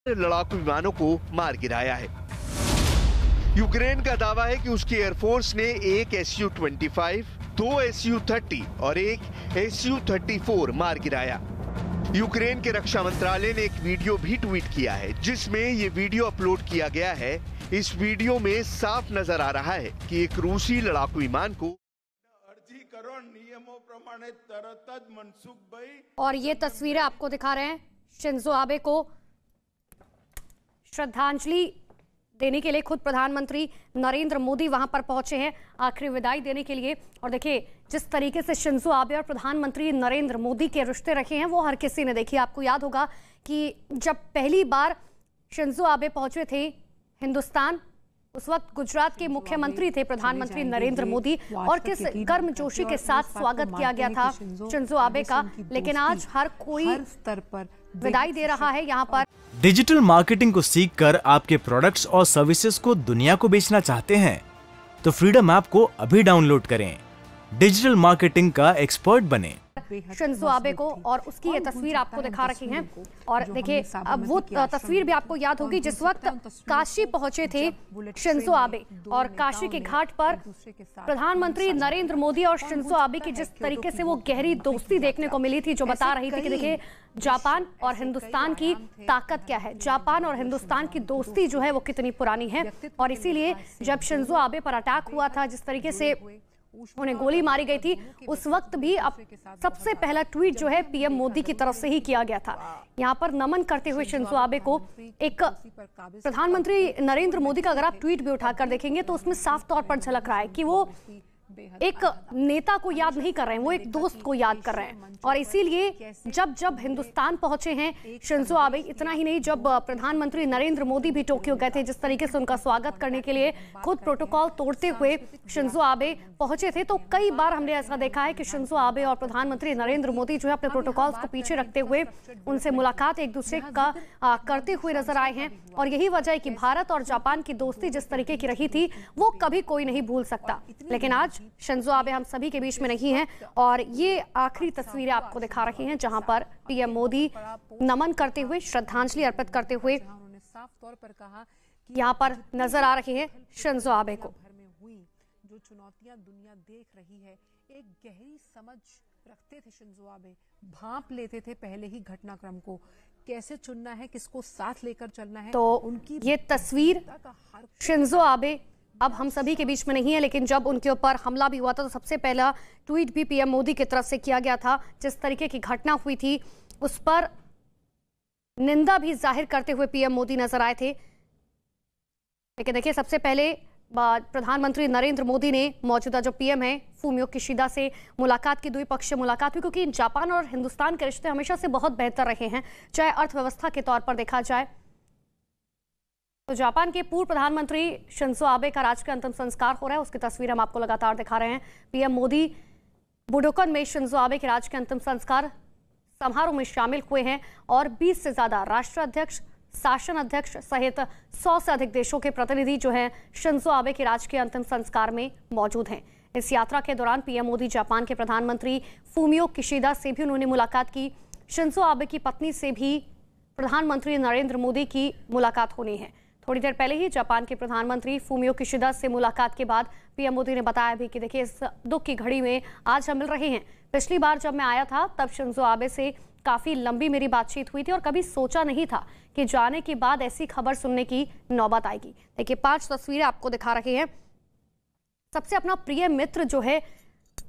लड़ाकू विमानों को मार गिराया है। यूक्रेन का दावा है कि उसकी एयरफोर्स ने एक Su-25, 2 Su-30 और एक Su-34 मार गिराया। यूक्रेन के रक्षा मंत्रालय ने एक वीडियो भी ट्वीट किया है जिसमें ये वीडियो अपलोड किया गया है। इस वीडियो में साफ नजर आ रहा है कि एक रूसी लड़ाकू विमान को और ये तस्वीरें आपको दिखा रहे हैं शिंजो आबे को श्रद्धांजलि देने के लिए खुद प्रधानमंत्री नरेंद्र मोदी वहां पर पहुंचे हैं आखिरी विदाई देने के लिए। और देखिए जिस तरीके से शिंजो आबे और प्रधानमंत्री नरेंद्र मोदी के रिश्ते रखे हैं वो हर किसी ने देखी। आपको याद होगा कि जब पहली बार शिंजो आबे पहुंचे थे हिंदुस्तान, उस वक्त गुजरात के मुख्यमंत्री थे प्रधानमंत्री नरेंद्र मोदी और किस गर्मजोशी के साथ स्वागत किया गया था शिंजो आबे का। लेकिन आज हर कोई स्तर पर विदाई दे रहा है यहाँ पर। डिजिटल मार्केटिंग को सीखकर आपके प्रोडक्ट्स और सर्विसेज को दुनिया को बेचना चाहते हैं तो फ्रीडम ऐप को अभी डाउनलोड करें। डिजिटल मार्केटिंग का एक्सपर्ट बने। शिंजो आबे को और उसकी ये तस्वीर आपको दिखा रखी हैं। और देखिए अब वो तस्वीर भी आपको याद होगी जिस वक्त काशी पहुंचे थे शिंजो आबे और काशी के घाट पर प्रधानमंत्री नरेंद्र मोदी और शिंजो आबे की जिस तरीके से वो गहरी दोस्ती देखने को मिली थी, जो बता रही थी कि देखिए जापान और हिंदुस्तान की ताकत क्या है, जापान और हिंदुस्तान की दोस्ती जो है वो कितनी पुरानी है। और इसीलिए जब शिंजो आबे पर अटैक हुआ था, जिस तरीके से उन्हें गोली मारी गई थी, उस वक्त भी अब सबसे पहला ट्वीट जो है पीएम मोदी की तरफ से ही किया गया था। यहाँ पर नमन करते हुए शिंजो आबे को एक प्रधानमंत्री नरेंद्र मोदी का अगर आप ट्वीट भी उठाकर देखेंगे तो उसमें साफ तौर पर झलक रहा है कि वो एक नेता को याद नहीं कर रहे हैं, वो एक दोस्त को याद कर रहे हैं। और इसीलिए जब हिंदुस्तान पहुंचे हैं शिंजो आबे, इतना ही नहीं जब प्रधानमंत्री नरेंद्र मोदी भी टोक्यो गए थे, जिस तरीके से उनका स्वागत करने के लिए खुद प्रोटोकॉल तोड़ते हुए शिंजो आबे पहुंचे थे, तो कई बार हमने ऐसा देखा है कि शिंजो आबे और प्रधानमंत्री नरेंद्र मोदी जो है अपने प्रोटोकॉल्स को पीछे रखते हुए उनसे मुलाकात एक दूसरे का करते हुए नजर आए हैं। और यही वजह है कि भारत और जापान की दोस्ती जिस तरीके की रही थी वो कभी कोई नहीं भूल सकता। लेकिन आज शिंजो आबे हम सभी के बीच में नहीं है और ये आखिरी तस्वीरें आपको दिखा रही हैं जहां पर पीएम मोदी नमन करते हुए, श्रद्धांजलि अर्पित करते हुए साफ तौर पर कहा यहां पर नजर आ रही है शिंजो आबे को। जो चुनौतियां दुनिया देख रही है, एक गहरी समझ रखते थे शिंजो आबे, भांप लेते थे पहले ही घटनाक्रम को, कैसे चुनना है, किसको साथ लेकर चलना है। तो उनकी ये तस्वीर शिंजो आबे अब हम सभी के बीच में नहीं है, लेकिन जब उनके ऊपर हमला भी हुआ था तो सबसे पहला ट्वीट भी पीएम मोदी की तरफ से किया गया था। जिस तरीके की घटना हुई थी उस पर निंदा भी जाहिर करते हुए पीएम मोदी नजर आए थे। लेकिन देखिए सबसे पहले प्रधानमंत्री नरेंद्र मोदी ने मौजूदा जो पीएम है फूमियो किशिदा से मुलाकात की, द्विपक्षीय मुलाकात हुई, क्योंकि जापान और हिंदुस्तान के रिश्ते हमेशा से बहुत बेहतर रहे हैं, चाहे अर्थव्यवस्था के तौर पर देखा जाए। तो जापान के पूर्व प्रधानमंत्री शिंजो आबे का राजकीय अंतिम संस्कार हो रहा है, उसकी तस्वीर हम आपको लगातार दिखा रहे हैं। पीएम मोदी बुडोकन में शिंजो आबे के राजकीय अंतिम संस्कार समारोह में शामिल हुए हैं और 20 से ज्यादा राष्ट्राध्यक्ष, शासन अध्यक्ष सहित 100 से अधिक देशों के प्रतिनिधि जो हैं शिंजो आबे के राजकीय अंतिम संस्कार में मौजूद हैं। इस यात्रा के दौरान पीएम मोदी जापान के प्रधानमंत्री फूमियो किशिदा से भी उन्होंने मुलाकात की। शिंजो आबे की पत्नी से भी प्रधानमंत्री नरेंद्र मोदी की मुलाकात होनी है। थोड़ी देर पहले ही जापान के प्रधानमंत्री फूमियो किशिदा से मुलाकात के बाद पीएम मोदी ने बताया भी कि देखिए इस दुख की घड़ी में आज हम मिल रहे हैं। पिछली बार जब मैं आया था तब शिंजो आबे से काफी लंबी मेरी बातचीत हुई थी और कभी सोचा नहीं था कि जाने के बाद ऐसी खबर सुनने की नौबत आएगी। देखिए 5 तस्वीरें आपको दिखा रहे हैं। सबसे अपना प्रिय मित्र जो है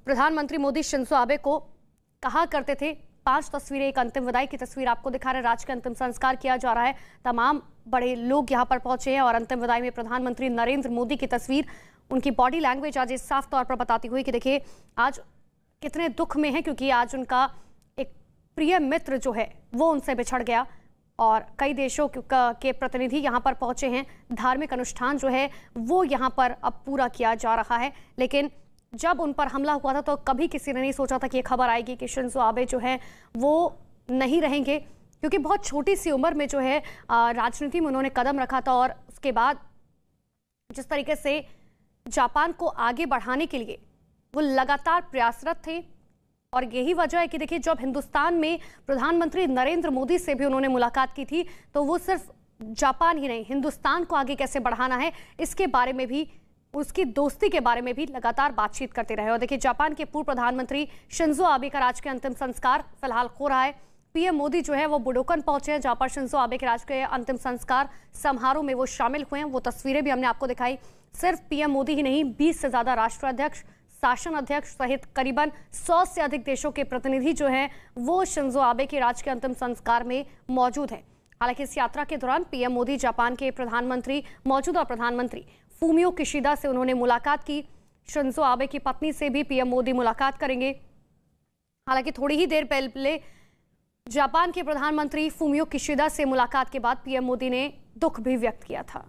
प्रधानमंत्री मोदी शिंजो आबे को कहा करते थे। 5 तस्वीरें, एक अंतिम विदाई की तस्वीर आपको दिखा रहे हैं। राजकीय अंतिम संस्कार किया जा रहा है, तमाम बड़े लोग यहाँ पर पहुंचे हैं और अंतिम विदाई में प्रधानमंत्री नरेंद्र मोदी की तस्वीर, उनकी बॉडी लैंग्वेज आज साफ तौर पर बताती हुई कि देखिए आज कितने दुख में है, क्योंकि आज उनका एक प्रिय मित्र जो है वो उनसे बिछड़ गया। और कई देशों के प्रतिनिधि यहाँ पर पहुंचे हैं। धार्मिक अनुष्ठान जो है वो यहाँ पर अब पूरा किया जा रहा है। लेकिन जब उन पर हमला हुआ था तो कभी किसी ने नहीं सोचा था कि ये खबर आएगी कि शिंजो आबे जो है वो नहीं रहेंगे, क्योंकि बहुत छोटी सी उम्र में जो है राजनीति में उन्होंने कदम रखा था और उसके बाद जिस तरीके से जापान को आगे बढ़ाने के लिए वो लगातार प्रयासरत थे। और यही वजह है कि देखिए जब हिंदुस्तान में प्रधानमंत्री नरेंद्र मोदी से भी उन्होंने मुलाकात की थी तो वो सिर्फ जापान ही नहीं हिंदुस्तान को आगे कैसे बढ़ाना है, इसके बारे में भी, उसकी दोस्ती के बारे में भी लगातार बातचीत करते रहे। और देखिए, जापान के पूर्व प्रधानमंत्री शिंजो आबे का राजकीय अंतिम संस्कार फिलहाल हो रहा है। पीएम मोदी जो है वो बुडोकन पहुंचे हैं, जहां पर शिंजो आबे के राजकीय अंतिम संस्कार समारोह में वो शामिल हुए हैं। वो तस्वीरें भी हमने आपको दिखाई। सिर्फ पीएम मोदी ही नहीं, 20 से ज्यादा राष्ट्राध्यक्ष, शासन अध्यक्ष सहित करीबन 100 से अधिक देशों के प्रतिनिधि जो हैं वो शिंजो आबे के राजकीय अंतिम संस्कार में मौजूद हैं। हालांकि इस यात्रा के दौरान पीएम मोदी जापान के प्रधानमंत्री, मौजूदा प्रधानमंत्री फूमियो किशिदा से उन्होंने मुलाकात की। शिंजो आबे की पत्नी से भी पीएम मोदी मुलाकात करेंगे। हालांकि थोड़ी ही देर पहले जापान के प्रधानमंत्री फूमियो किशिदा से मुलाकात के बाद पीएम मोदी ने दुख भी व्यक्त किया था।